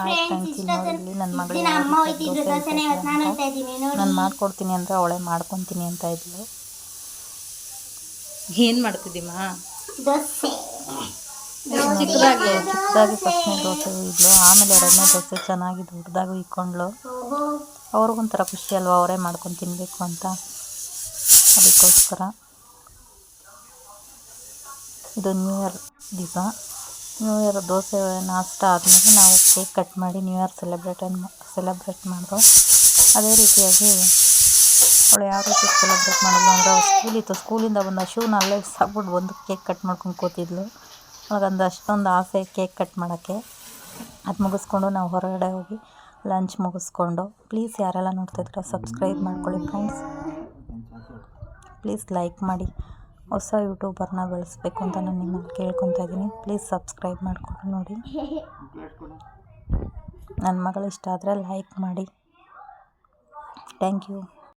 ಆಯ್ತು ಫ್ರೆಂಡ್ಸ್, ಇಲ್ಲಿ ನೋಡಿ ಇಲ್ಲಿ ನನ್ನ ಮಗಳು ಯಾವ ರೀತಿ ದೋಸೆ ಅಂತ ನಾನು ಮಾಡ್ಕೊಡ್ತೀನಿ ಅಂದರೆ ಅವಳೇ ಮಾಡ್ಕೊತೀನಿ ಅಂತ ಇದ್ಲು. ಏನು ಮಾಡ್ತಿದ್ದೀಮ್ಮ? ಚಿಕ್ಕದಾಗಿ ಫಸ್ಟ್ನೇ ದೋಸೆ ಇದ್ಲು, ಆಮೇಲೆ ಎರಡನೇ ದೋಸೆ ಚೆನ್ನಾಗಿ ದೊಡ್ಡದಾಗಿ ಇಕ್ಕೊಂಡ್ಳು. ಅವ್ರಿಗೊಂಥರ ಖುಷಿ ಅಲ್ವಾ, ಅವರೇ ಮಾಡ್ಕೊಂಡು ತಿನ್ನಬೇಕು ಅಂತ. ಅದಕ್ಕೋಸ್ಕರ ಇದು ನ್ಯೂ ಇಯರ್ ದಿವಸ, ನ್ಯೂ ಇಯರ್ ದೋಸೆ ನಾಷ್ಟ ಆದಮೇಲೆ ನಾವು ಕೇಕ್ ಕಟ್ ಮಾಡಿ ನ್ಯೂ ಇಯರ್ ಸೆಲೆಬ್ರೇಟ್ ಮಾಡಿದ್ರು. ಅದೇ ರೀತಿಯಾಗಿ ಅವಳು ಯಾವ ರೀತಿ ಸೆಲೆಬ್ರೇಟ್ ಮಾಡಿದ್ಲು ಅಂದರೆ, ಅವಳು ಸ್ಕೂಲಿಂದ ಬಂದ ಶೂನ ಅಲ್ಲೇ ಸಾಕ್ಬಿಟ್ಟು ಒಂದು ಕೇಕ್ ಕಟ್ ಮಾಡ್ಕೊಂಡು ಕೂತಿದ್ಲು. ಅವಳಿಗೊಂದು ಅಷ್ಟೊಂದು ಆಸೆ ಕೇಕ್ ಕಟ್ ಮಾಡೋಕ್ಕೆ. ಅದು ಮುಗಿಸ್ಕೊಂಡು ನಾವು ಹೊರಗಡೆ ಹೋಗಿ ಲಂಚ್ ಮುಗಿಸ್ಕೊಂಡು, ಪ್ಲೀಸ್ ಯಾರೆಲ್ಲ ನೋಡ್ತಾಯಿದ್ದೀರ ಸಬ್ಸ್ಕ್ರೈಬ್ ಮಾಡ್ಕೊಳ್ಳಿ ಫ್ರೆಂಡ್ಸ್, ಪ್ಲೀಸ್ ಲೈಕ್ ಮಾಡಿ. ಹೊಸ ಯೂಟ್ಯೂಬರ್ನ ಬೆಳೆಸ್ಬೇಕು ಅಂತ ನಾನು ನಿಮ್ಮನ್ನು ಕೇಳ್ಕೊತಾ ಇದ್ದೀನಿ. ಪ್ಲೀಸ್ ಸಬ್ಸ್ಕ್ರೈಬ್ ಮಾಡಿಕೊಂಡು ನೋಡಿ. ನನ್ನ ಮಗಳು ಇಷ್ಟ ಆದರೆ ಲೈಕ್ ಮಾಡಿ. Thank you.